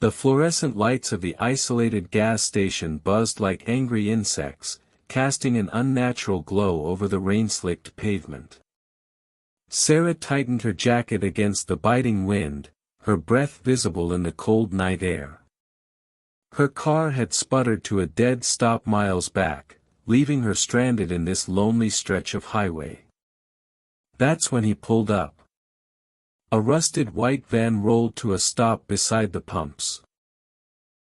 The fluorescent lights of the isolated gas station buzzed like angry insects, casting an unnatural glow over the rain-slicked pavement. Sarah tightened her jacket against the biting wind, her breath visible in the cold night air. Her car had sputtered to a dead stop miles back, leaving her stranded in this lonely stretch of highway. That's when he pulled up. A rusted white van rolled to a stop beside the pumps.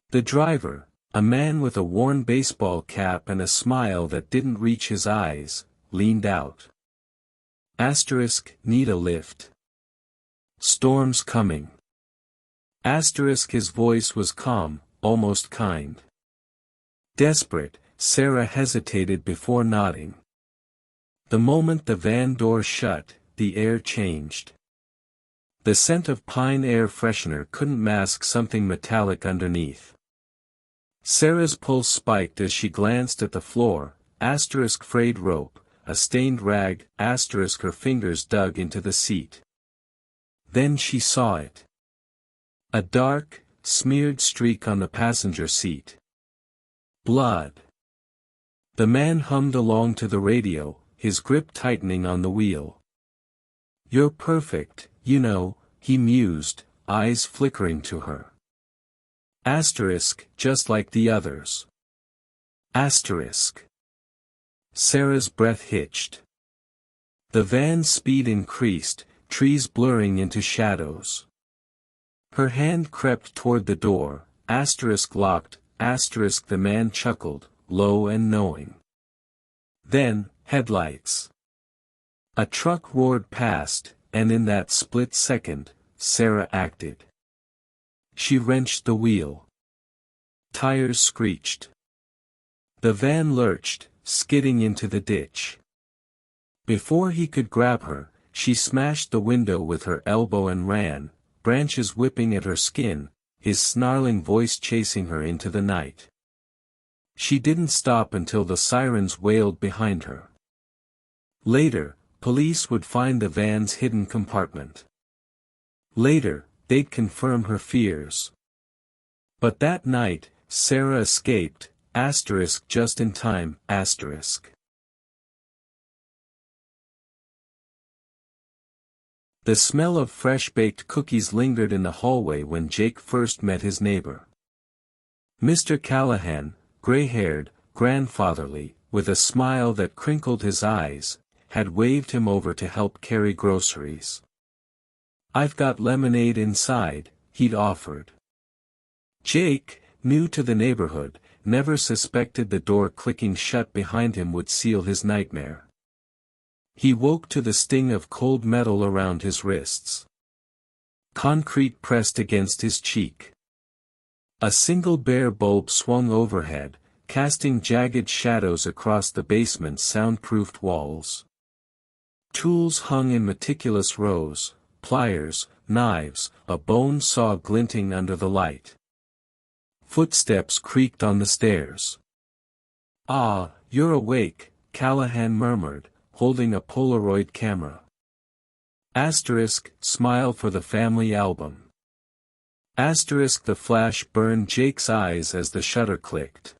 The driver, a man with a worn baseball cap and a smile that didn't reach his eyes, leaned out. Need a lift. Storm's coming. His voice was calm, almost kind. Desperate, Sarah hesitated before nodding. The moment the van door shut, the air changed. The scent of pine air freshener couldn't mask something metallic underneath. Sarah's pulse spiked as she glanced at the floor, frayed rope, a stained rag, her fingers dug into the seat. Then she saw it. A dark, smeared streak on the passenger seat. Blood. The man hummed along to the radio, his grip tightening on the wheel. "You're perfect, you know," he mused, eyes flickering to her. Just like the others. Sarah's breath hitched. The van's speed increased, trees blurring into shadows. Her hand crept toward the door, locked, the man chuckled, low and knowing. Then, headlights. A truck roared past, and in that split second, Sarah acted. She wrenched the wheel. Tires screeched. The van lurched, skidding into the ditch. Before he could grab her, she smashed the window with her elbow and ran, branches whipping at her skin, his snarling voice chasing her into the night. She didn't stop until the sirens wailed behind her. Later, police would find the van's hidden compartment. Later, they'd confirm her fears. But that night, Sarah escaped, just in time, The smell of fresh-baked cookies lingered in the hallway when Jake first met his neighbor. Mr. Callahan, gray-haired, grandfatherly, with a smile that crinkled his eyes, had waved him over to help carry groceries. "I've got lemonade inside," he'd offered. Jake, new to the neighborhood, never suspected the door clicking shut behind him would seal his nightmare. He woke to the sting of cold metal around his wrists. Concrete pressed against his cheek. A single bare bulb swung overhead, casting jagged shadows across the basement's soundproofed walls. Tools hung in meticulous rows, pliers, knives, a bone saw glinting under the light. Footsteps creaked on the stairs. "Ah, you're awake," Callahan murmured, holding a Polaroid camera. Smile for the family album. The flash burned Jake's eyes as the shutter clicked.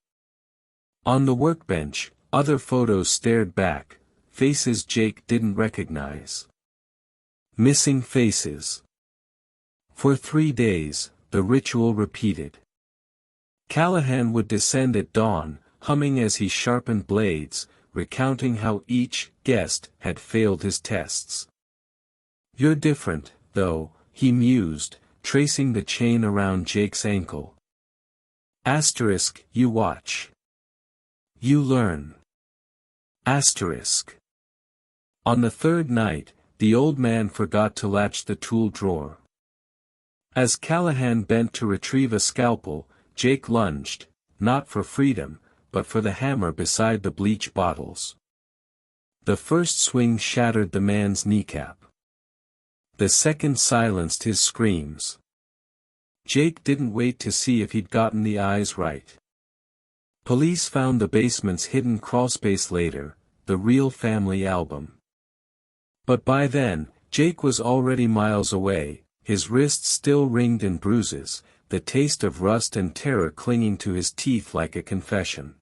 On the workbench, other photos stared back, faces Jake didn't recognize. Missing faces. For 3 days, the ritual repeated. Callahan would descend at dawn, humming as he sharpened blades, recounting how each guest had failed his tests. "You're different, though," he mused, tracing the chain around Jake's ankle. You watch. You learn. On the third night, the old man forgot to latch the tool drawer. As Callahan bent to retrieve a scalpel, Jake lunged, not for freedom, but for the hammer beside the bleach bottles. The first swing shattered the man's kneecap. The second silenced his screams. Jake didn't wait to see if he'd gotten the eyes right. Police found the basement's hidden crawlspace later, the real family album. But by then, Jake was already miles away, his wrists still ringed in bruises, the taste of rust and terror clinging to his teeth like a confession.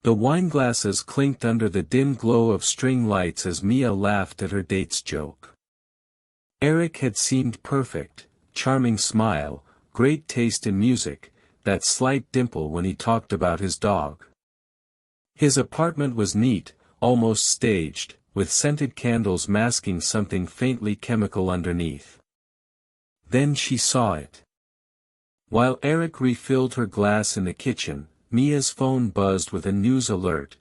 The wineglasses clinked under the dim glow of string lights as Mia laughed at her date's joke. Eric had seemed perfect, charming smile, great taste in music, that slight dimple when he talked about his dog. His apartment was neat, almost staged, with scented candles masking something faintly chemical underneath. Then she saw it. While Eric refilled her glass in the kitchen, Mia's phone buzzed with a news alert,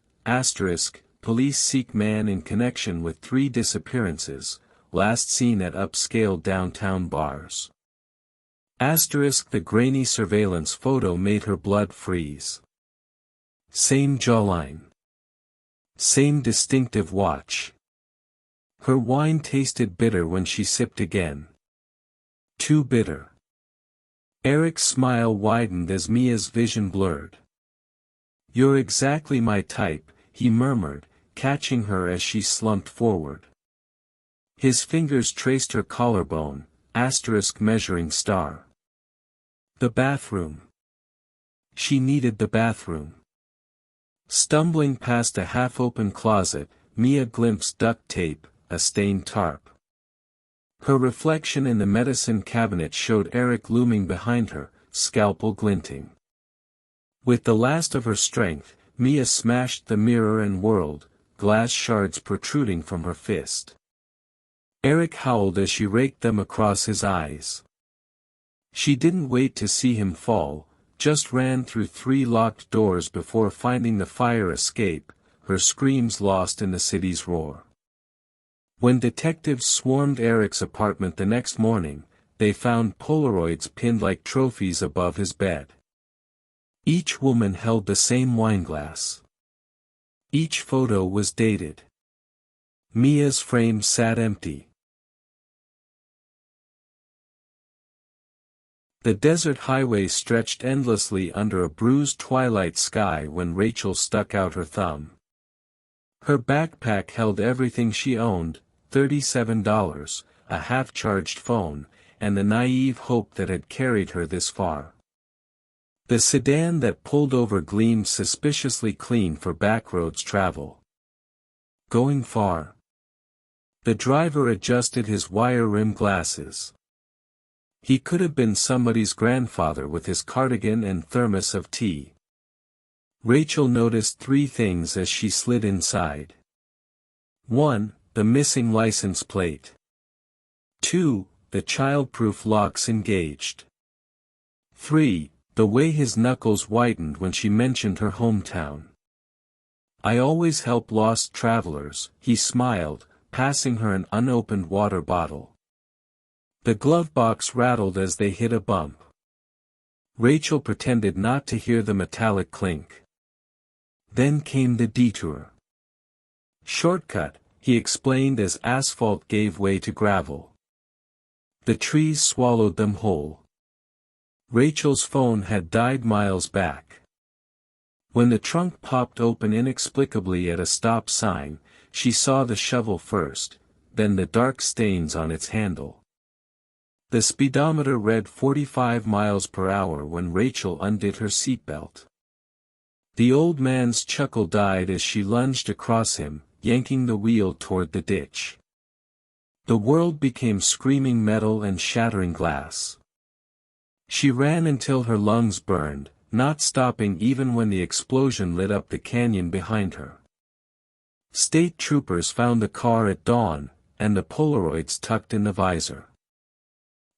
police seek man in connection with 3 disappearances, last seen at upscale downtown bars. The grainy surveillance photo made her blood freeze. Same jawline. Same distinctive watch. Her wine tasted bitter when she sipped again. Too bitter. Eric's smile widened as Mia's vision blurred. "You're exactly my type," he murmured, catching her as she slumped forward. His fingers traced her collarbone, measuring star. The bathroom. She needed the bathroom. Stumbling past a half-open closet, Mia glimpsed duct tape, a stained tarp. Her reflection in the medicine cabinet showed Eric looming behind her, scalpel glinting. With the last of her strength, Mia smashed the mirror and whirled, glass shards protruding from her fist. Eric howled as she raked them across his eyes. She didn't wait to see him fall, just ran through 3 locked doors before finding the fire escape, her screams lost in the city's roar. When detectives swarmed Eric's apartment the next morning, they found Polaroids pinned like trophies above his bed. Each woman held the same wineglass. Each photo was dated. Mia's frame sat empty. The desert highway stretched endlessly under a bruised twilight sky when Rachel stuck out her thumb. Her backpack held everything she owned, $37, a half-charged phone, and the naive hope that had carried her this far. The sedan that pulled over gleamed suspiciously clean for backroads travel. Going far? The driver adjusted his wire-rimmed glasses. He could have been somebody's grandfather with his cardigan and thermos of tea. Rachel noticed 3 things as she slid inside. 1. The missing license plate. 2. The childproof locks engaged. 3. The way his knuckles whitened when she mentioned her hometown. "I always help lost travelers," he smiled, passing her an unopened water bottle. The glove box rattled as they hit a bump. Rachel pretended not to hear the metallic clink. Then came the detour. "Shortcut," he explained as asphalt gave way to gravel. The trees swallowed them whole. Rachel's phone had died miles back. When the trunk popped open inexplicably at a stop sign, she saw the shovel first, then the dark stains on its handle. The speedometer read 45 miles per hour when Rachel undid her seatbelt. The old man's chuckle died as she lunged across him, yanking the wheel toward the ditch. The world became screaming metal and shattering glass. She ran until her lungs burned, not stopping even when the explosion lit up the canyon behind her. State troopers found the car at dawn, and the Polaroids tucked in the visor.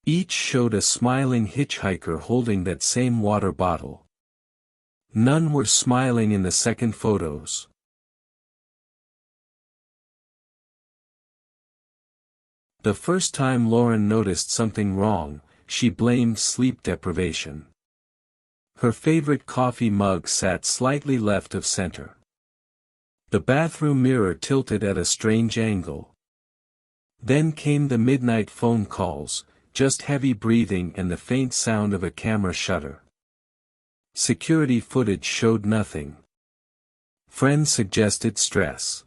Each showed a smiling hitchhiker holding that same water bottle. None were smiling in the second photos. The first time Lauren noticed something wrong, she blamed sleep deprivation. Her favorite coffee mug sat slightly left of center. The bathroom mirror tilted at a strange angle. Then came the midnight phone calls, just heavy breathing and the faint sound of a camera shutter. Security footage showed nothing. Friends suggested stress.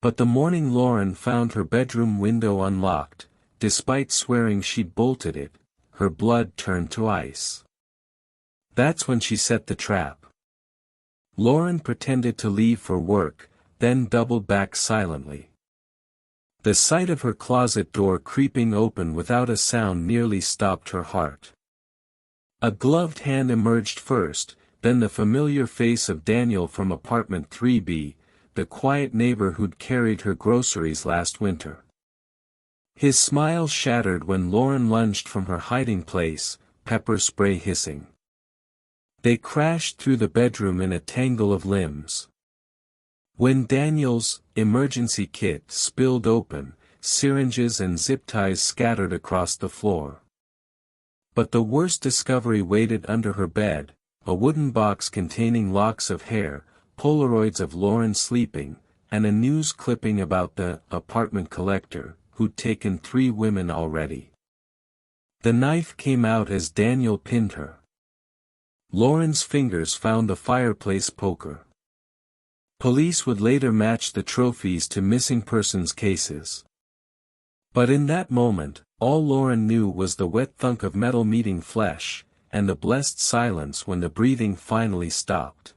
But the morning Lauren found her bedroom window unlocked, despite swearing she'd bolted it, her blood turned to ice. That's when she set the trap. Lauren pretended to leave for work, then doubled back silently. The sight of her closet door creeping open without a sound nearly stopped her heart. A gloved hand emerged first, then the familiar face of Daniel from apartment 3B, the quiet neighbor who'd carried her groceries last winter. His smile shattered when Lauren lunged from her hiding place, pepper spray hissing. They crashed through the bedroom in a tangle of limbs. When Daniel's emergency kit spilled open, syringes and zip ties scattered across the floor. But the worst discovery waited under her bed, a wooden box containing locks of hair, Polaroids of Lauren sleeping, and a news clipping about the apartment collector, who'd taken 3 women already. The knife came out as Daniel pinned her. Lauren's fingers found the fireplace poker. Police would later match the trophies to missing persons cases. But in that moment, all Lauren knew was the wet thunk of metal meeting flesh, and the blessed silence when the breathing finally stopped.